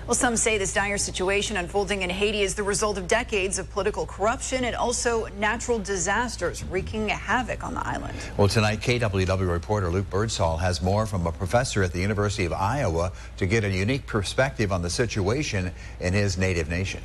Well, some say this dire situation unfolding in Haiti is the result of decades of political corruption and also natural disasters wreaking havoc on the island. Well, tonight, KWWL reporter Luke Burdsall has more from a professor at the University of Iowa to get a unique perspective on the situation in his native nation.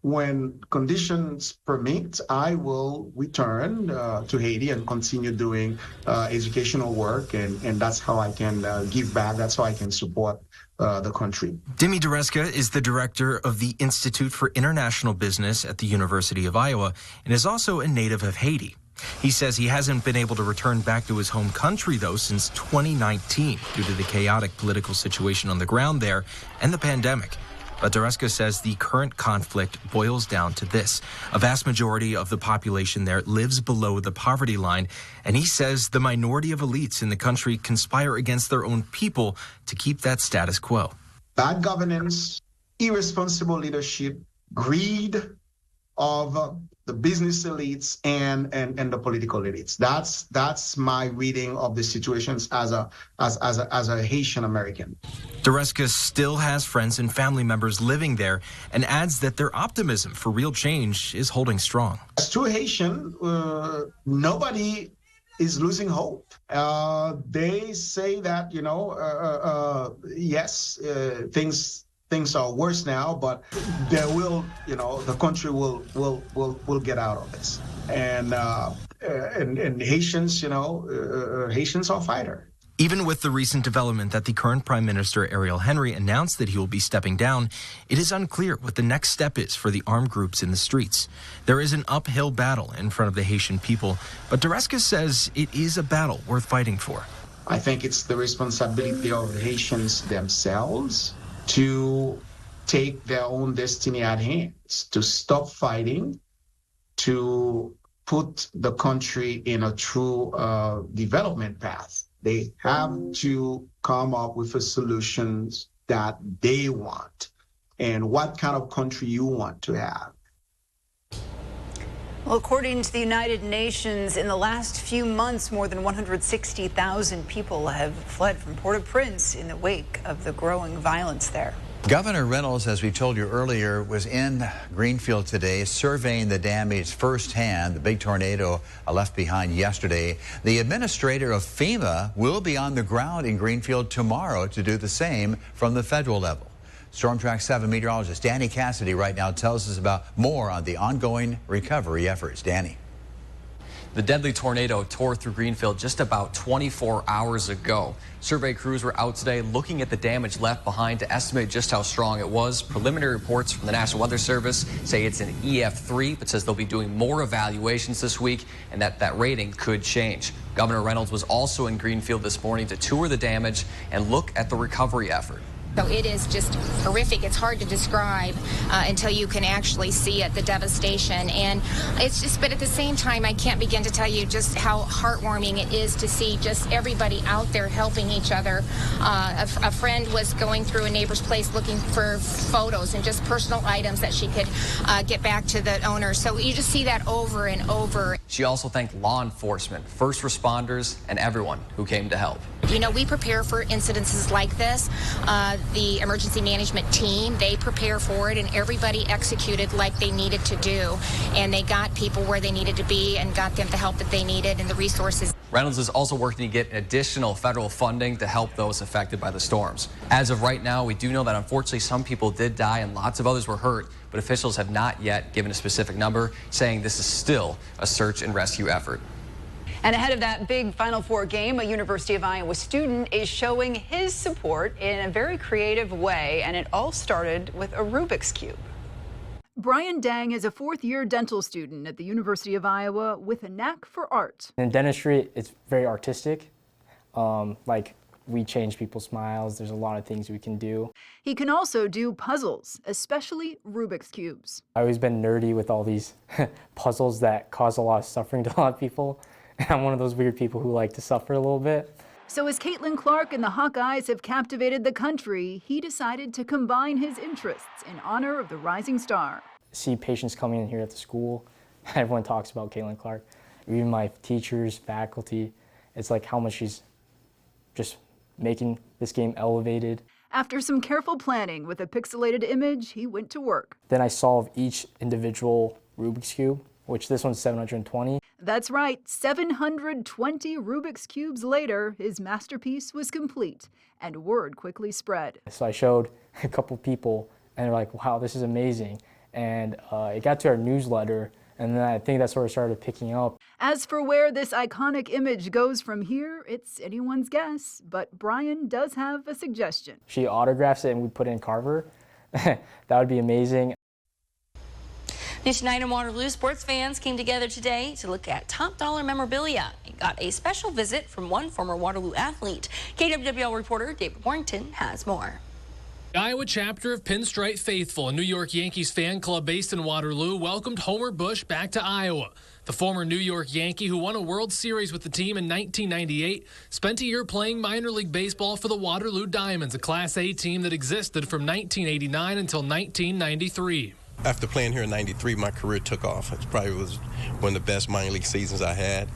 When conditions permit, I will return to Haiti and continue doing educational work, and that's how I can give back. That's how I can support the country. Dimi Dureska is the director of the Institute for International Business at the University of Iowa and is also a native of Haiti. He says he hasn't been able to return back to his home country, though, since 2019 due to the chaotic political situation on the ground there and the pandemic. But Dureska says the current conflict boils down to this. A vast majority of the population there lives below the poverty line, and he says the minority of elites in the country conspire against their own people to keep that status quo. Bad governance, irresponsible leadership, greed of the business elites and the political elites. That's my reading of the situations as a Haitian American. Dureska still has friends and family members living there and adds that their optimism for real change is holding strong. As to Haitian, nobody is losing hope. They say that, yes, things are worse now, but there will, the country will get out of this. And Haitians, Haitians are fighters. Even with the recent development that the current Prime Minister Ariel Henry announced that he will be stepping down, it is unclear what the next step is for the armed groups in the streets. There is an uphill battle in front of the Haitian people, but Dureska says it is a battle worth fighting for. I think it's the responsibility of the Haitians themselves to take their own destiny at hands, to stop fighting, to put the country in a true development path. They have to come up with a solutions that they want and what kind of country you want to have. Well, according to the United Nations, in the last few months, more than 160,000 people have fled from Port-au-Prince in the wake of the growing violence there. Governor Reynolds, as we told you earlier, was in Greenfield today surveying the damage firsthand. The big tornado left behind yesterday. The administrator of FEMA will be on the ground in Greenfield tomorrow to do the same from the federal level. Storm Track 7 meteorologist Danny Cassidy right now tells us about more on the ongoing recovery efforts. Danny. The deadly tornado tore through Greenfield just about 24 hours ago. Survey crews were out today looking at the damage left behind to estimate just how strong it was. Preliminary reports from the National Weather Service say it's an EF3, but says they'll be doing more evaluations this week and that rating could change. Governor Reynolds was also in Greenfield this morning to tour the damage and look at the recovery effort. So it is just horrific. It's hard to describe until you can actually see it, the devastation. And it's just, but at the same time, I can't begin to tell you just how heartwarming it is to see just everybody out there helping each other. A friend was going through a neighbor's place looking for photos and just personal items that she could get back to the owner. So you just see that over and over. She also thanked law enforcement, first responders, and everyone who came to help. You know, we prepare for incidences like this. The emergency management team, they prepare for it, and everybody executed like they needed to do. And they got people where they needed to be and got them the help that they needed and the resources. Reynolds is also working to get additional federal funding to help those affected by the storms. As of right now, we do know that unfortunately some people did die and lots of others were hurt, but officials have not yet given a specific number, saying this is still a search and rescue effort. And ahead of that big Final Four game, a University of Iowa student is showing his support in a very creative way, and it all started with a Rubik's Cube. Brian Dang is a fourth-year dental student at the University of Iowa with a knack for art. In dentistry, it's very artistic. Like, we change people's smiles. There's a lot of things we can do. He can also do puzzles, especially Rubik's Cubes. I've always been nerdy with all these puzzles that cause a lot of suffering to a lot of people. I'm one of those weird people who like to suffer a little bit. So as Caitlin Clark and the Hawkeyes have captivated the country, he decided to combine his interests in honor of the rising star. See patients coming in here at the school, everyone talks about Caitlin Clark. Even my teachers, faculty, it's like how much she's just making this game elevated. After some careful planning with a pixelated image, he went to work. Then I solved each individual Rubik's Cube, which this one's 720. That's right, 720 Rubik's Cubes later, his masterpiece was complete, and word quickly spread. So I showed a couple people, and they're like, wow, this is amazing. And it got to our newsletter, and then I think that sort of started picking up. As for where this iconic image goes from here, it's anyone's guess, but Brian does have a suggestion. She autographs it and we put it in Carver. That would be amazing. New tonight in Waterloo, sports fans came together today to look at top dollar memorabilia and got a special visit from one former Waterloo athlete. KWWL reporter David Warrington has more. The Iowa chapter of Pinstripe Faithful, a New York Yankees fan club based in Waterloo, welcomed Homer Bush back to Iowa. The former New York Yankee, who won a World Series with the team in 1998, spent a year playing minor league baseball for the Waterloo Diamonds, a Class A team that existed from 1989 until 1993. After playing here in '93, my career took off. It probably was one of the best minor league seasons I had.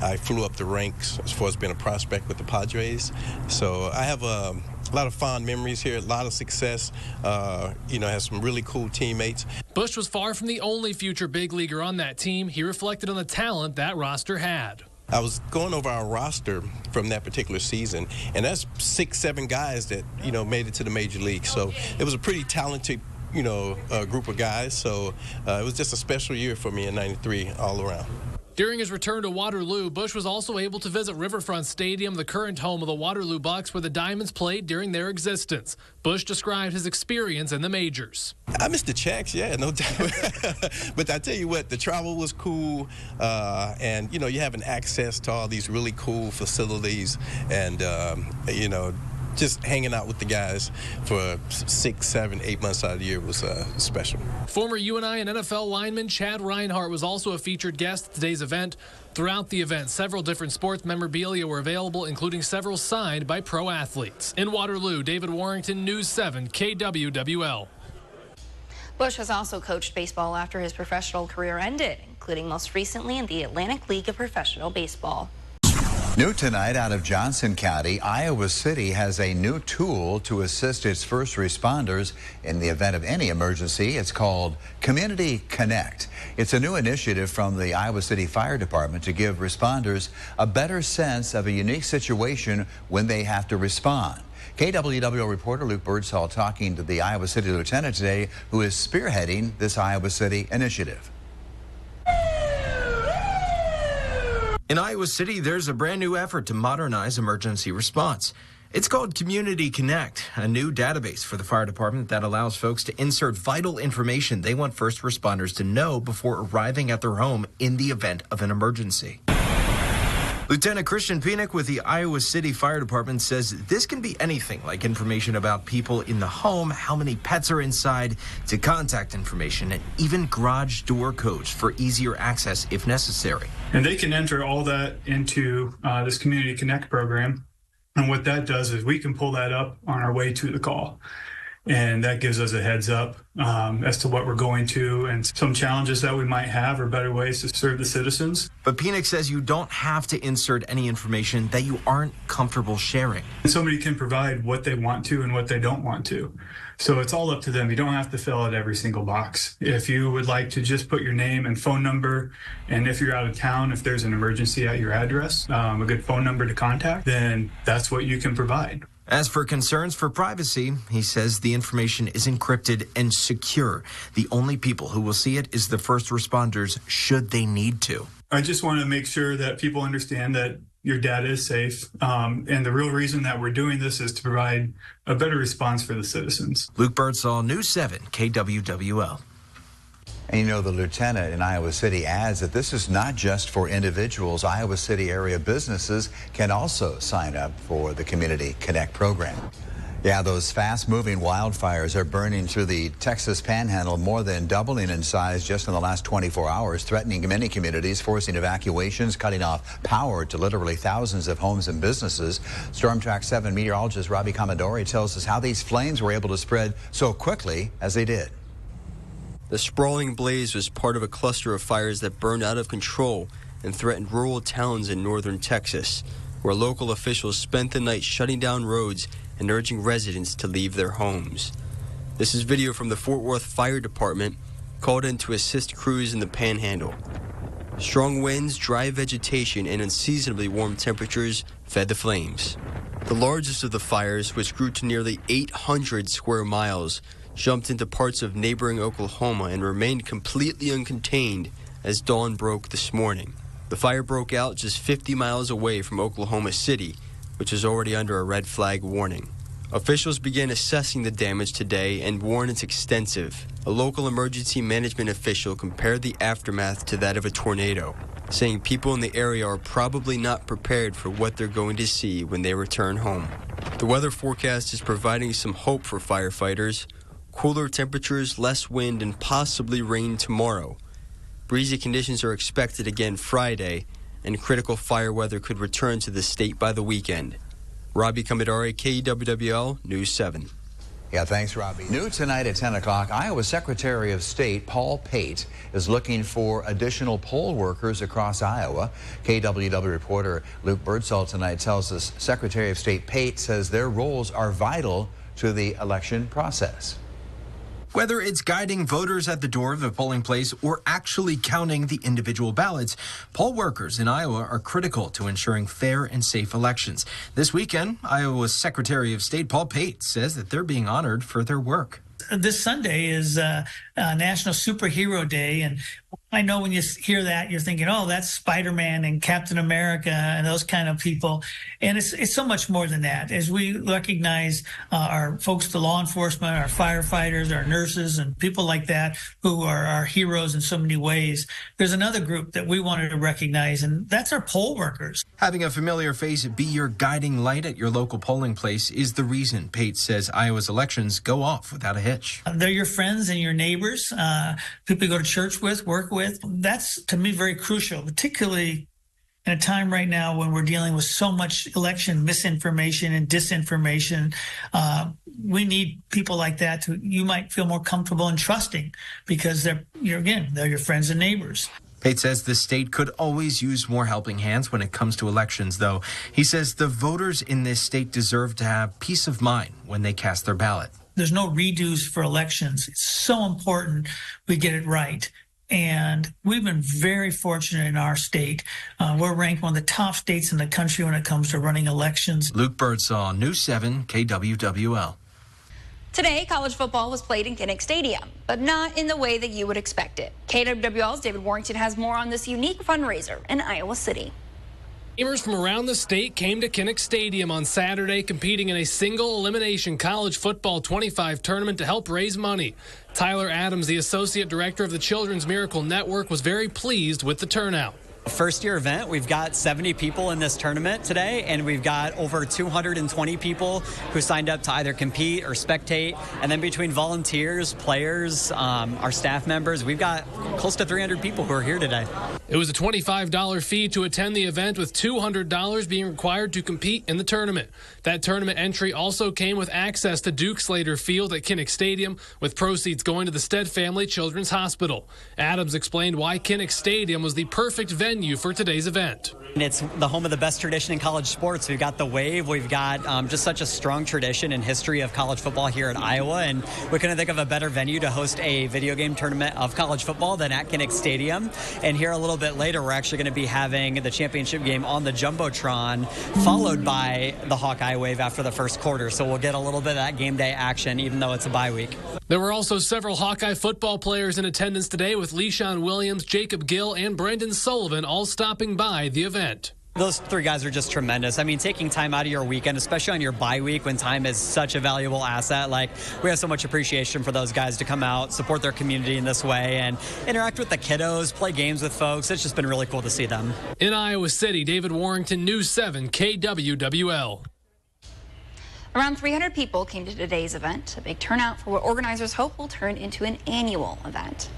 I flew up the ranks as far as being a prospect with the Padres. So I have a lot of fond memories here, a lot of success. Has some really cool teammates. Bush was far from the only future big leaguer on that team. He reflected on the talent that roster had. I was going over our roster from that particular season, and that's 6-7 guys that, made it to the major league. So it was a pretty talented a group of guys, so it was just a special year for me in '93 all around. During his return to Waterloo, Bush was also able to visit Riverfront Stadium, the current home of the Waterloo Bucks, where the Diamonds played during their existence. Bush described his experience in the majors. I missed the checks, yeah, no doubt. But I tell you what, the travel was cool, and you having access to all these really cool facilities, and just hanging out with the guys for 6, 7, 8 months out of the year was special. Former UNI and NFL lineman Chad Reinhardt was also a featured guest at today's event. Throughout the event, several different sports memorabilia were available, including several signed by pro athletes. In Waterloo, David Warrington, News 7, KWWL. Bush has also coached baseball after his professional career ended, including most recently in the Atlantic League of Professional Baseball. New tonight out of Johnson County, Iowa City has a new tool to assist its first responders in the event of any emergency. It's called Community Connect. It's a new initiative from the Iowa City Fire Department to give responders a better sense of a unique situation when they have to respond. KWWL reporter Luke Burdsall talking to the Iowa City Lieutenant today, who is spearheading this Iowa City initiative. In Iowa City, there's a brand new effort to modernize emergency response. It's called Community Connect, a new database for the fire department that allows folks to insert vital information they want first responders to know before arriving at their home in the event of an emergency. Lieutenant Christian Kinnick with the Iowa City Fire Department says this can be anything like information about people in the home, how many pets are inside, to contact information, and even garage door codes for easier access if necessary. And they can enter all that into this Community Connect program. And what that does is we can pull that up on our way to the call. And that gives us a heads up as to what we're going to and some challenges that we might have or better ways to serve the citizens. But Kinnick says you don't have to insert any information that you aren't comfortable sharing. And somebody can provide what they want to and what they don't want to. So it's all up to them. You don't have to fill out every single box. If you would like to just put your name and phone number, and if you're out of town, if there's an emergency at your address, a good phone number to contact, then that's what you can provide. As for concerns for privacy, he says the information is encrypted and secure. The only people who will see it is the first responders, should they need to. I just want to make sure that people understand that your data is safe. And the real reason that we're doing this is to provide a better response for the citizens. Luke Burdsall, News 7, KWWL. And the lieutenant in Iowa City adds that this is not just for individuals. Iowa City area businesses can also sign up for the Community Connect program. Yeah, those fast-moving wildfires are burning through the Texas Panhandle, more than doubling in size just in the last 24 hours, threatening many communities, forcing evacuations, cutting off power to literally thousands of homes and businesses. Storm Track 7 meteorologist Robbie Commodari tells us how these flames were able to spread so quickly as they did. The sprawling blaze was part of a cluster of fires that burned out of control and threatened rural towns in northern Texas, where local officials spent the night shutting down roads and urging residents to leave their homes. This is video from the Fort Worth Fire Department called in to assist crews in the Panhandle. Strong winds, dry vegetation, and unseasonably warm temperatures fed the flames. The largest of the fires, which grew to nearly 800 square miles, jumped into parts of neighboring Oklahoma and remained completely uncontained as dawn broke this morning. The fire broke out just 50 miles away from Oklahoma City, which is already under a red flag warning. Officials began assessing the damage today and warn it's extensive. A local emergency management official compared the aftermath to that of a tornado, saying people in the area are probably not prepared for what they're going to see when they return home. The weather forecast is providing some hope for firefighters. Cooler temperatures, less wind, and possibly rain tomorrow. Breezy conditions are expected again Friday, and critical fire weather could return to the state by the weekend. Robbie, Commodari, KWWL, News 7. Yeah, thanks, Robbie. New tonight at 10 o'clock, Iowa Secretary of State Paul Pate is looking for additional poll workers across Iowa. KWWL reporter Luke Burdsall tonight tells us Secretary of State Pate says their roles are vital to the election process. Whether it's guiding voters at the door of the polling place or actually counting the individual ballots, poll workers in Iowa are critical to ensuring fair and safe elections. This weekend, Iowa's Secretary of State Paul Pate says that they're being honored for their work. This Sunday is National Superhero Day, and I know when you hear that, you're thinking, oh, that's Spider-Man and Captain America and those kind of people. And it's so much more than that. As we recognize our folks, the law enforcement, our firefighters, our nurses, and people like that who are our heroes in so many ways, there's another group that we wanted to recognize, and that's our poll workers. Having a familiar face be your guiding light at your local polling place is the reason Pate says Iowa's elections go off without a hitch. They're your friends and your neighbors, people you go to church with, work with. That's, to me, very crucial, particularly in a time right now when we're dealing with so much election misinformation and disinformation. We need people like that who you might feel more comfortable and trusting because they're your friends and neighbors. Pate says the state could always use more helping hands when it comes to elections, though. He says the voters in this state deserve to have peace of mind when they cast their ballot. There's no redos for elections. It's so important we get it right. And we've been very fortunate in our state. We're ranked one of the top states in the country when it comes to running elections. Luke Birdsall, News 7, KWWL. Today, college football was played in Kinnick Stadium, but not in the way that you would expect it. KWWL's David Warrington has more on this unique fundraiser in Iowa City. Gamers from around the state came to Kinnick Stadium on Saturday, competing in a single-elimination college football 25 tournament to help raise money. Tyler Adams, the associate director of the Children's Miracle Network, was very pleased with the turnout. First-year event, we've got 70 people in this tournament today, and we've got over 220 people who signed up to either compete or spectate. And then between volunteers, players, our staff members, we've got close to 300 people who are here today. It was a $25 fee to attend the event, with $200 being required to compete in the tournament. That tournament entry also came with access to Duke Slater Field at Kinnick Stadium, with proceeds going to the Stead Family Children's Hospital. Adams explained why Kinnick Stadium was the perfect venue for today's event. It's the home of the best tradition in college sports. We've got the Wave. We've got just such a strong tradition and history of college football here at Iowa, and we couldn't think of a better venue to host a video game tournament of college football than at Kinnick Stadium. And here a little bit later, we're actually going to be having the championship game on the Jumbotron, followed by the Hawkeye Wave after the first quarter. So we'll get a little bit of that game day action, even though it's a bye week. There were also several Hawkeye football players in attendance today, with Le'Shawn Williams, Jacob Gill, and Brendan Sullivan all stopping by the event. Those three guys are just tremendous. I mean, taking time out of your weekend, especially on your bye week when time is such a valuable asset, like we have so much appreciation for those guys to come out, support their community in this way, and interact with the kiddos, play games with folks. It's just been really cool to see them. In Iowa City, David Warrington, News 7, KWWL. Around 300 people came to today's event, a big turnout for what organizers hope will turn into an annual event.